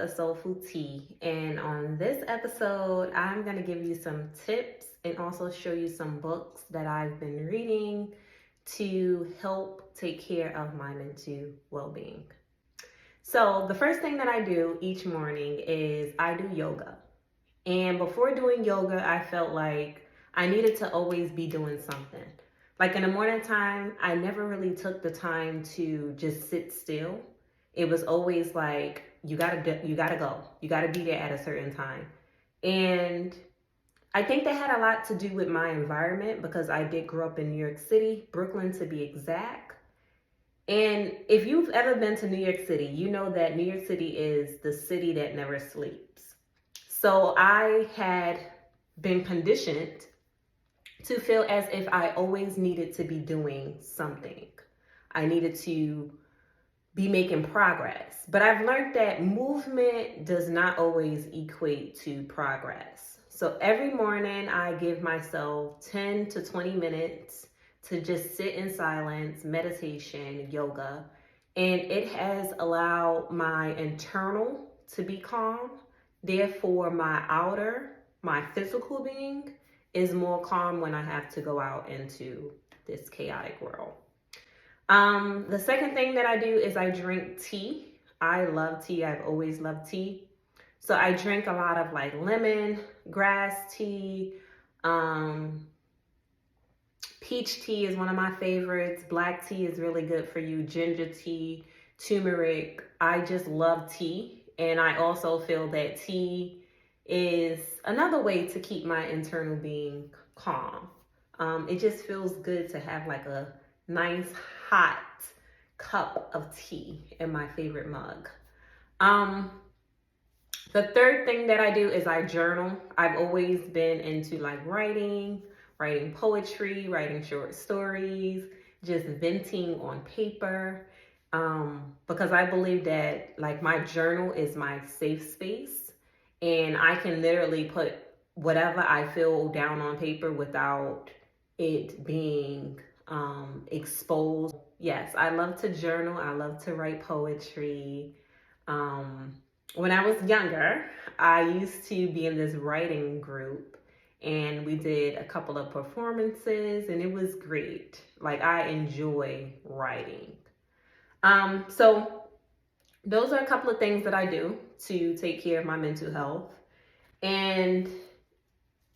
of Soulful Tea, and on this episode, I'm going to give you some tips and also show you some books that I've been reading to help take care of my mental well-being. So, the first thing that I do each morning is I do yoga. And before doing yoga, I felt like I needed to always be doing something. Like in the morning time, I never really took the time to just sit still. It was always like, you gotta go. You gotta be there at a certain time. And I think that had a lot to do with my environment because I did grow up in New York City, Brooklyn to be exact. And if you've ever been to New York City, you know that New York City is the city that never sleeps. So I had been conditioned to feel as if I always needed to be doing something. I needed to be making progress. But I've learned that movement does not always equate to progress. So every morning I give myself 10 to 20 minutes to just sit in silence, meditation, yoga, and it has allowed my internal to be calm. Therefore, my outer, my physical being is more calm when I have to go out into this chaotic world. The second thing that I do is I drink tea. I love tea. I've always loved tea. So I drink a lot of like lemon, grass tea, peach tea is one of my favorites. Black tea is really good for you. Ginger tea, turmeric. I just love tea. And I also feel that tea is another way to keep my internal being calm. It just feels good to have like a nice hot cup of tea in my favorite mug. The third thing that I do is I journal. I've always been into like writing poetry, writing short stories, just venting on paper. Because I believe that like my journal is my safe space and I can literally put whatever I feel down on paper without it being exposed. Yes, I love to journal. I love to write poetry. When I was younger, I used to be in this writing group and we did a couple of performances and it was great. Like I enjoy writing. So those are a couple of things that I do to take care of my mental health. And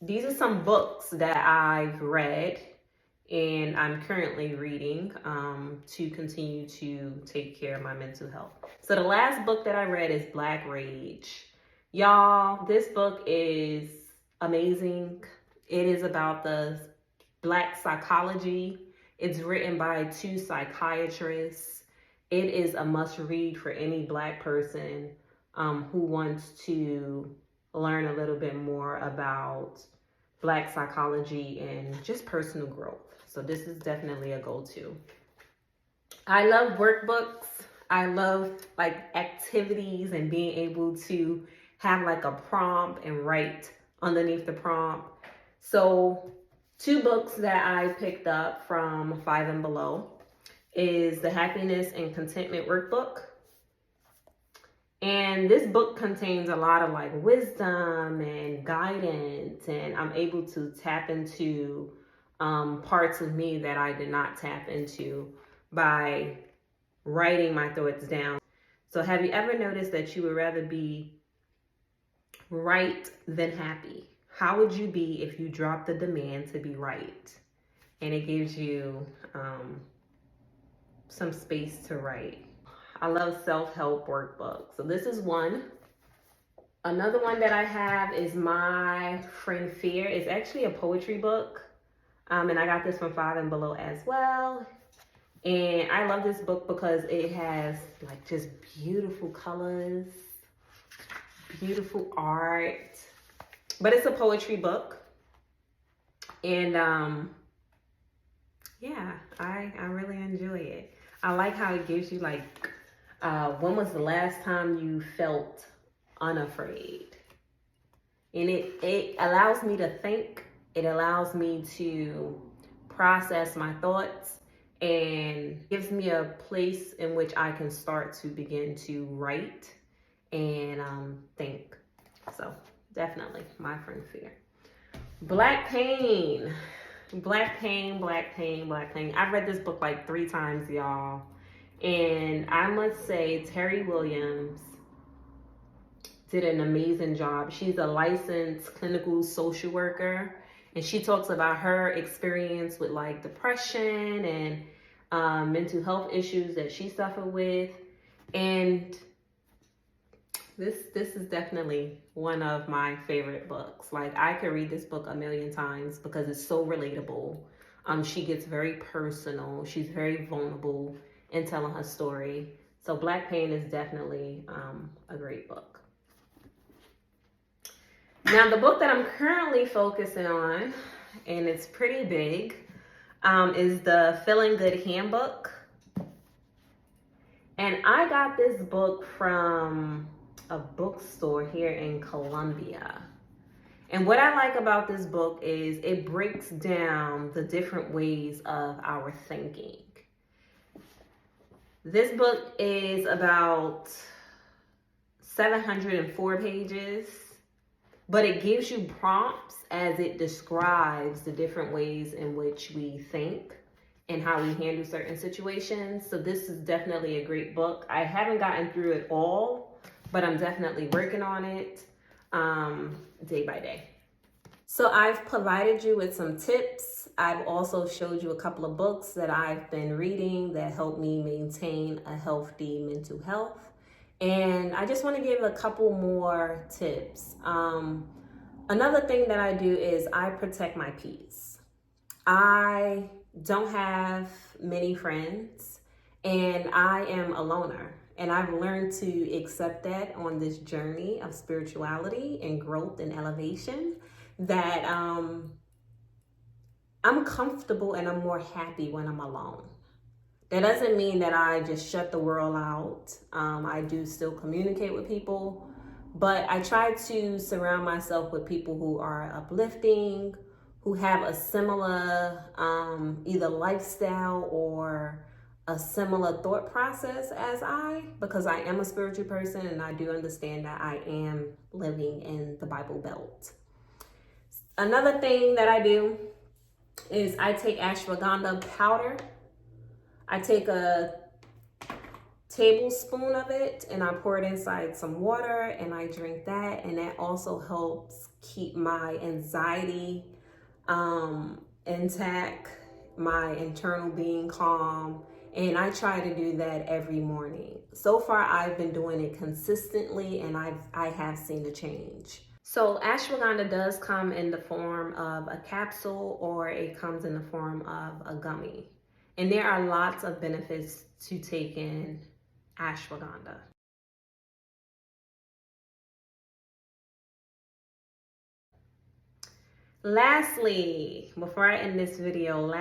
these are some books that I've read and I'm currently reading to continue to take care of my mental health. So the last book that I read is Black Rage. Y'all, this book is amazing. It is about the Black psychology. It's written by two psychiatrists. It is a must read for any Black person who wants to learn a little bit more about Black psychology and just personal growth. So this is definitely a go-to. I love workbooks. I love like activities and being able to have like a prompt and write underneath the prompt. So 2 books that I picked up from 5 and Below is the Happiness and Contentment Workbook. And this book contains a lot of like wisdom and guidance, and I'm able to tap into parts of me that I did not tap into by writing my thoughts down. So have you ever noticed that you would rather be right than happy? How would you be if you dropped the demand to be right? And it gives you some space to write. I love self-help workbooks. So this is one. Another one that I have is My Friend Fear. It's actually a poetry book. And I got this from 5 and Below as well. And I love this book because it has like just beautiful colors, beautiful art. But it's a poetry book. And yeah, I really enjoy it. I like how it gives you like, when was the last time you felt unafraid? And it allows me to think. It allows me to process my thoughts and gives me a place in which I can start to begin to write and think. So definitely my friend's here. Black Pain. Black Pain, Black Pain, Black Pain. I've read this book like 3 times, y'all. And I must say, Terry Williams did an amazing job. She's a licensed clinical social worker, and she talks about her experience with like depression and mental health issues that she suffered with. And this is definitely one of my favorite books. Like, I could read this book a million times because it's so relatable. She gets very personal. She's very vulnerable in telling her story. So Black Pain is definitely a great book. Now, the book that I'm currently focusing on, and it's pretty big, is the Feeling Good Handbook. And I got this book from a bookstore here in Columbia. And what I like about this book is it breaks down the different ways of our thinking. This book is about 704 pages, but it gives you prompts as it describes the different ways in which we think and how we handle certain situations. So this is definitely a great book. I haven't gotten through it all, but I'm definitely working on it day by day. So I've provided you with some tips. I've also showed you a couple of books that I've been reading that help me maintain a healthy mental health. And I just want to give a couple more tips. Another thing that I do is I protect my peace. I don't have many friends, and I am a loner. And I've learned to accept that on this journey of spirituality and growth and elevation, that I'm comfortable and I'm more happy when I'm alone. That doesn't mean that I just shut the world out. I do still communicate with people, but I try to surround myself with people who are uplifting, who have a similar either lifestyle or a similar thought process as because I am a spiritual person and I do understand that I am living in the Bible Belt. Another thing that I do is I take ashwagandha powder. I take a tablespoon of it and I pour it inside some water and I drink that, and that also helps keep my anxiety intact, my internal being calm, and I try to do that every morning. So far I've been doing it consistently and I have seen a change. So ashwagandha does come in the form of a capsule or it comes in the form of a gummy. And there are lots of benefits to taking ashwagandha. Lastly, before I end this video,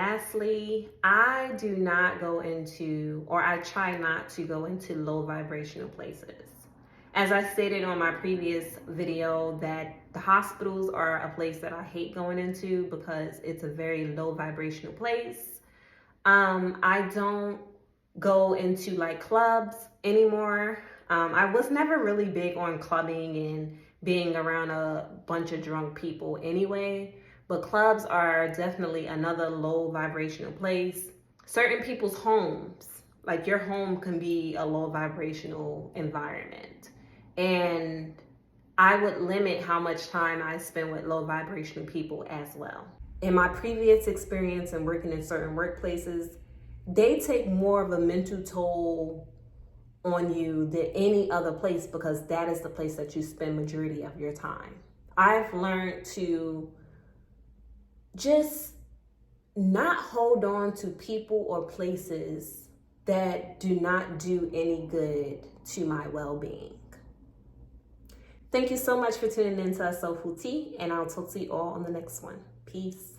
I do not go into, or I try not to go into low vibrational places. As I stated on my previous video, that the hospitals are a place that I hate going into because it's a very low vibrational place. I don't go into like clubs anymore. I was never really big on clubbing and being around a bunch of drunk people anyway, but clubs are definitely another low vibrational place. Certain people's homes, like your home, can be a low vibrational environment. And I would limit how much time I spend with low vibrational people as well. In my previous experience in working in certain workplaces, they take more of a mental toll on you than any other place because that is the place that you spend majority of your time. I've learned to just not hold on to people or places that do not do any good to my well-being. Thank you so much for tuning in to Soulful Tea, and I'll talk to you all on the next one. Peace.